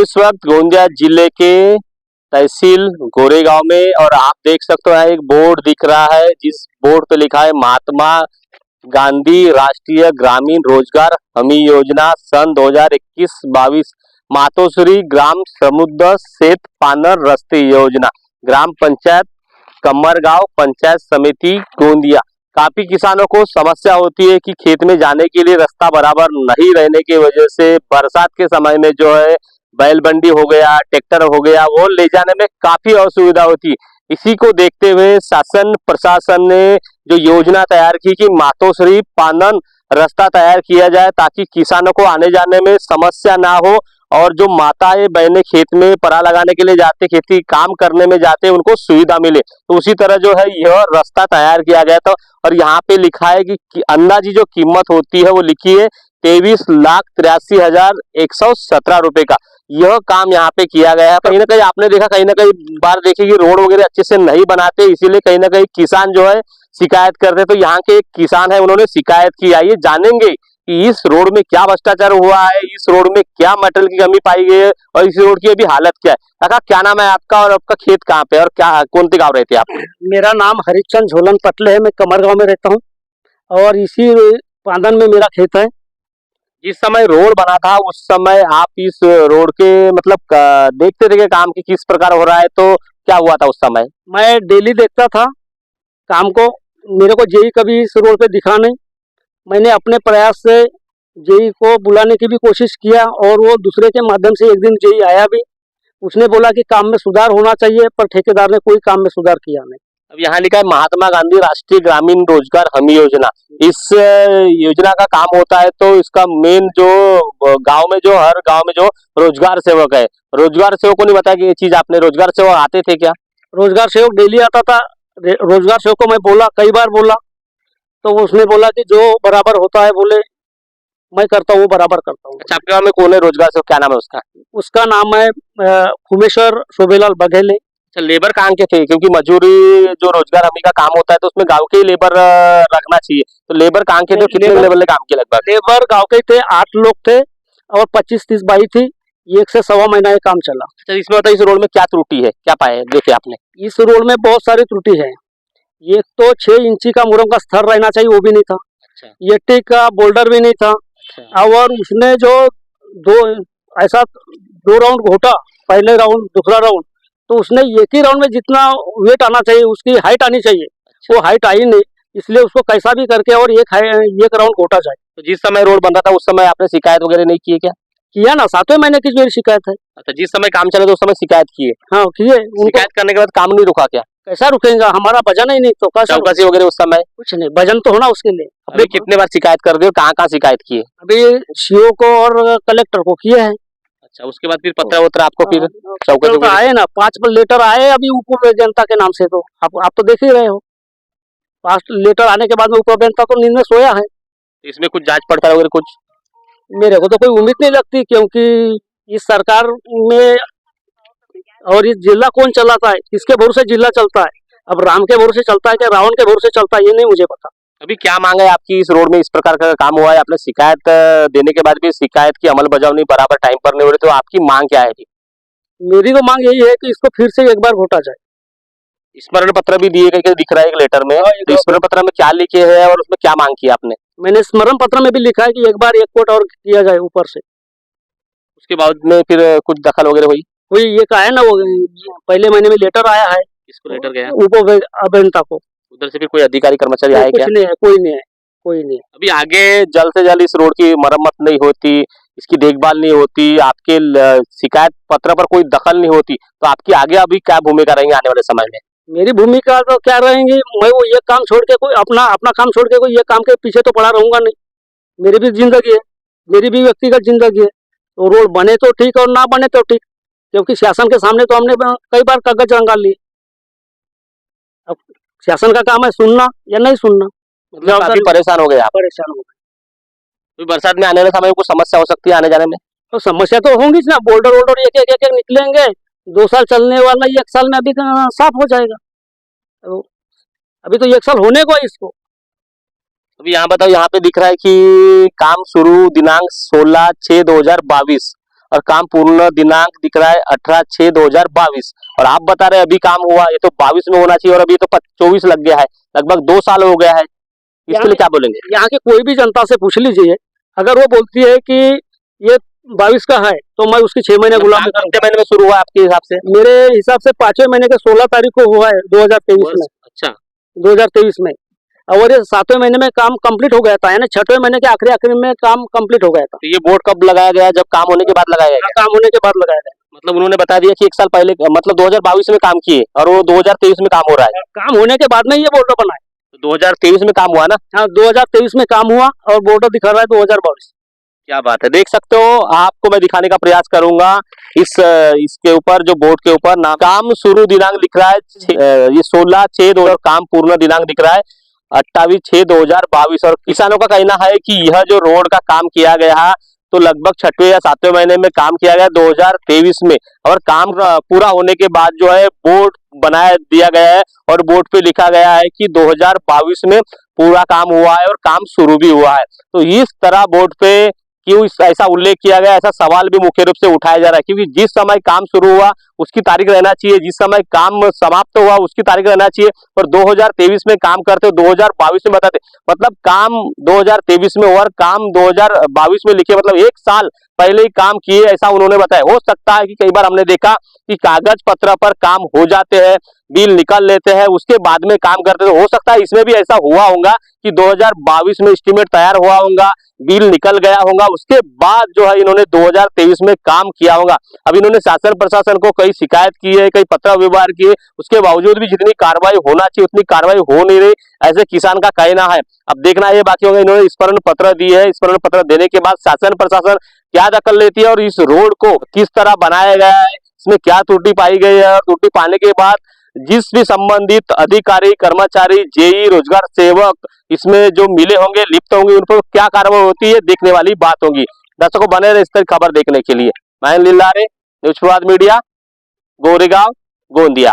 हूँ इस वक्त गोंदिया जिले के तहसील गोरेगांव में और आप देख सकते हो यहाँ एक बोर्ड दिख रहा है जिस बोर्ड पे लिखा है महात्मा गांधी राष्ट्रीय ग्रामीण रोजगार हमी योजना सन 2021-22 मातोश्री ग्राम समुद्र सेत पानर रस्ते योजना ग्राम पंचायत कमरगांव पंचायत समिति गोंदिया। काफी किसानों को समस्या होती है कि खेत में जाने के लिए रास्ता बराबर नहीं रहने की वजह से बरसात के समय में जो है बैलबंडी हो गया ट्रैक्टर हो गया वो ले जाने में काफी असुविधा होती है। इसी को देखते हुए शासन प्रशासन ने जो योजना तैयार की कि मातोश्री पानन रास्ता तैयार किया जाए ताकि किसानों को आने जाने में समस्या ना हो और जो माताएं बहनें खेत में पराली लगाने के लिए जाते खेती काम करने में जाते उनको सुविधा मिले। तो उसी तरह जो है यह रास्ता तैयार किया गया था और यहाँ पे लिखा है कि अंदाजी जो कीमत होती है वो लिखी है 23,83,117 रुपए का यह काम यहाँ पे किया गया है। कहीं ना कहीं आपने देखा कहीं ना कहीं बार देखी कि रोड वगैरह अच्छे से नहीं बनाते इसीलिए कहीं ना कहीं किसान जो है शिकायत करते। तो यहाँ के एक किसान है उन्होंने शिकायत की। आइए जानेंगे कि इस रोड में क्या भ्रष्टाचार हुआ है, इस रोड में क्या मेटल की कमी पाई गई है और इस रोड की अभी हालत क्या है। काका क्या नाम है आपका और आपका खेत कहाँ पे और क्या कौन से गाँव रहते हैं आप? मेरा नाम हरिचंद झोलन पटले है। मैं कमरगांव में रहता हूँ और इसी पादन में मेरा खेत है। जिस समय रोड बना था उस समय आप इस रोड के मतलब देखते थे कि काम की किस प्रकार हो रहा है, तो क्या हुआ था उस समय? मैं डेली देखता था काम को। मेरे को जेई कभी इस रोड पे दिखा नहीं। मैंने अपने प्रयास से जेई को बुलाने की भी कोशिश किया और वो दूसरे के माध्यम से एक दिन जेई आया भी। उसने बोला कि काम में सुधार होना चाहिए पर ठेकेदार ने कोई काम में सुधार किया नहीं। अब यहाँ लिखा है महात्मा गांधी राष्ट्रीय ग्रामीण रोजगार हमी योजना। इस योजना का काम होता है तो इसका मेन जो गांव में जो हर गांव में जो रोजगार सेवक है, रोजगार सेवकों ने बताया कि ये चीज आपने रोजगार सेवक आते थे क्या? रोजगार सेवक डेली आता था। रोजगार सेवक को मैं बोला, कई बार बोला तो उसने बोला कि जो बराबर होता है बोले मैं करता हूँ वो बराबर करता हूँ। अच्छा, आपके गाँव में कौन है रोजगार सेवक, क्या नाम है उसका? उसका नाम है खुमेश्वर शोभेलाल बघेले। अच्छा, लेबर कहाँ के थे? क्योंकि मजूरी जो रोजगार हमी का काम होता है तो उसमें गांव के ही लेबर रखना चाहिए, तो लेबर कहाँ के थे? कितने लेबर ने काम किया? लगभग लेबर गांव के थे 8 लोग थे और 25-30 बाई थी। 1 से सवा महीना ये काम चला। अच्छा, इसमें बताइए इस रोड में क्या त्रुटि है, क्या पाए देखे आपने? इस रोड में बहुत सारी त्रुटि है। एक तो 6 इंची का मुरम का स्तर रहना चाहिए वो भी नहीं था। अच्छा। एटी का बोल्डर भी नहीं था। अच्छा। और उसने जो दो राउंड घोटा, पहले राउंड दूसरा राउंड, तो उसने एक ही राउंड में जितना वेट आना चाहिए उसकी हाइट आनी चाहिए। अच्छा। वो हाइट आई नहीं, इसलिए उसको कैसा भी करके और एक राउंड घोटा जाए। तो जिस समय रोड बन रहा था उस समय आपने शिकायत वगैरह नहीं की है क्या? किया ना, 7वें महीने की मेरी शिकायत है। अच्छा, जिस समय काम चला था उस समय शिकायत किए? हाँ किए। शिकायत करने के बाद काम नहीं रुका क्या? कैसा रुकेगा, हमारा वजन ही नहीं तो कैसा? चौकसी वगैरह उस समय कुछ नहीं, वजन तो होना उसके लिए। अभी कितने बार शिकायत कर दिए, कहाँ कहाँ शिकायत किए? अभी सीओ को और कलेक्टर को किए हैं। अच्छा, उसके बाद फिर पत्र वत्र आपको फिर चौकसी आए ना, 5 लेटर आए अभी उप जनता के नाम से। तो आप तो देख ही रहे हो, 5 लेटर आने के बाद में उप जनता तो नींद में सोया है। इसमें कुछ जांच पड़ताल वगैरह कुछ? मेरे को तो कोई उम्मीद नहीं लगती क्योंकि इस सरकार में और इस जिला कौन चलाता है, किसके भरोसे जिला चलता है? अब राम के भरोसे चलता है क्या रावण के भरोसे चलता है, ये नहीं मुझे पता। अभी क्या मांग है आपकी? इस रोड में इस प्रकार का काम हुआ है, आपने शिकायत देने के बाद भी शिकायत की अमलबजावनी बराबर टाइम पर नहीं हो रही, तो आपकी मांग क्या है? मेरी तो मांग यही है कि इसको फिर से एक बार घोटा जाए। स्मरण पत्र भी दिए गए दिख रहा है एक लेटर में, तो स्मरण पत्र में क्या लिखे हैं और उसमें क्या मांग की आपने? मैंने स्मरण पत्र में भी लिखा है कि एक बार 1 कोट और किया जाए ऊपर से। उसके बाद में फिर कुछ दखल वगैरह हुई? ये का है ना, वो पहले महीने में लेटर आया है। किसको लेटर गया? उप अभियंता को। उधर से फिर कोई अधिकारी कर्मचारी आए क्या? कुछ नहीं है, कोई नहीं है, कोई नहीं है। अभी आगे जल्द से जल्द इस रोड की मरम्मत नहीं होती, इसकी देखभाल नहीं होती, आपके शिकायत पत्र पर कोई दखल नहीं होती, तो आपकी आगे अभी क्या भूमिका रहेंगी आने वाले समय में? मेरी भूमिका तो क्या रहेंगी, मैं वो ये काम छोड़ के कोई अपना काम छोड़ के कोई ये काम के पीछे तो पड़ा रहूंगा नहीं। मेरी भी जिंदगी है, मेरी भी व्यक्तिगत जिंदगी है। तो रोड बने तो ठीक और ना बने तो ठीक, क्योंकि शासन के सामने तो हमने कई बार कागज रंगा लिए। अब शासन का काम है सुनना या नहीं सुनना। मतलब काफी परेशान हो गए आप? परेशान हो गए। बरसात में आने वाले समय में कुछ समस्या हो सकती है आने जाने में? तो समस्या तो होंगी ना, बोल्डर वोल्डर एक निकलेंगे। 2 साल चलने वाला 1 साल में अभी साफ हो जाएगा। तो अभी तो 1 साल होने को है इसको। अभी यहाँ बताओ, यहाँ पे दिख रहा है कि काम शुरू दिनांक 16/6/2022 और काम पूर्ण दिनांक दिख रहा है 18/6/2022 और आप बता रहे हैं अभी काम हुआ, ये तो 22 में होना चाहिए और अभी तो 24 लग गया है, लगभग 2 साल हो गया है। इसके लिए क्या बोलेंगे? यहाँ की कोई भी जनता से पूछ लीजिए, अगर वो बोलती है कि ये 22 का है तो मैं उसकी 6 महीने गुलामी कितने महीने में शुरू हुआ आपके हिसाब से? मेरे हिसाब से 5वें महीने के 16 तारीख को हुआ है 2023 में। अच्छा, 2023 में, और ये 7वें महीने में काम कंप्लीट हो गया था, यानी 6वें महीने के आखिरी में काम कंप्लीट हो गया था। तो ये बोर्ड कब लगाया गया? जब काम होने के बाद लगाया गया? काम होने के बाद लगाया गया। मतलब उन्होंने बता दिया कि 1 साल पहले, मतलब 2022 में काम किए और वो 2023 में काम हो रहा है। काम होने के बाद में ये बोर्ड बना है। तो 2023 में काम हुआ ना? हाँ, 2023 में काम हुआ और बोर्ड दिखा रहा है 2022। क्या बात है, देख सकते हो, आपको मैं दिखाने का प्रयास करूंगा इसके ऊपर, जो बोर्ड के ऊपर नाम, काम शुरू दिनांक लिख रहा है ये 16/6 और काम पूर्ण दिनांक दिख रहा है 28/6/2022 और किसानों का कहना है कि यह जो रोड का काम किया गया है तो लगभग 6वें या 7वें महीने में काम किया गया 2023 में और काम पूरा होने के बाद जो है बोर्ड बनाया दिया गया है और बोर्ड पे लिखा गया है कि 2022 में पूरा काम हुआ है और काम शुरू भी हुआ है। तो इस तरह बोर्ड पे क्यों ऐसा उल्लेख किया गया, ऐसा सवाल भी मुख्य रूप से उठाया जा रहा है, क्योंकि जिस समय काम शुरू हुआ उसकी तारीख रहना चाहिए, जिस समय काम समाप्त हुआ उसकी तारीख रहना चाहिए, और 2023 में काम करते हो 2022 में बताते, मतलब काम 2023 में हुआ और काम 2022 में लिखे, मतलब 1 साल पहले ही काम किए, ऐसा उन्होंने बताया। हो सकता है कि कई बार हमने देखा कि कागज पत्र पर काम हो जाते हैं, बिल निकल लेते हैं, उसके बाद में काम करते हैं, तो हो सकता है इसमें भी ऐसा हुआ होगा कि 2022 में एस्टीमेट तैयार हुआ होगा, बिल निकल गया होगा, उसके बाद जो है इन्होंने 2023 में काम किया होगा। अब इन्होंने शासन प्रशासन को कई शिकायत की है, कई पत्र व्यवहार किए, उसके बावजूद भी जितनी कार्रवाई होना चाहिए उतनी कार्रवाई हो नहीं रही, ऐसे किसान का कहना है। अब देखना ये बाकी होगा, इन्होंने स्मरण पत्र दी है, स्मरण पत्र देने के बाद शासन प्रशासन क्या दखल लेती है और इस रोड को किस तरह बनाया गया है, इसमें क्या त्रुटि पाई गई है, और त्रुटि पाने के बाद जिस भी संबंधित अधिकारी, कर्मचारी, जेई, रोजगार सेवक इसमें जो मिले होंगे, लिप्त होंगे, उन पर क्या कार्रवाई होती है, देखने वाली बात होगी। दर्शकों बने रहे इस तरह खबर देखने के लिए। मैं लीलारे, न्यूज प्रभात मीडिया, गोरेगांव, गोंदिया।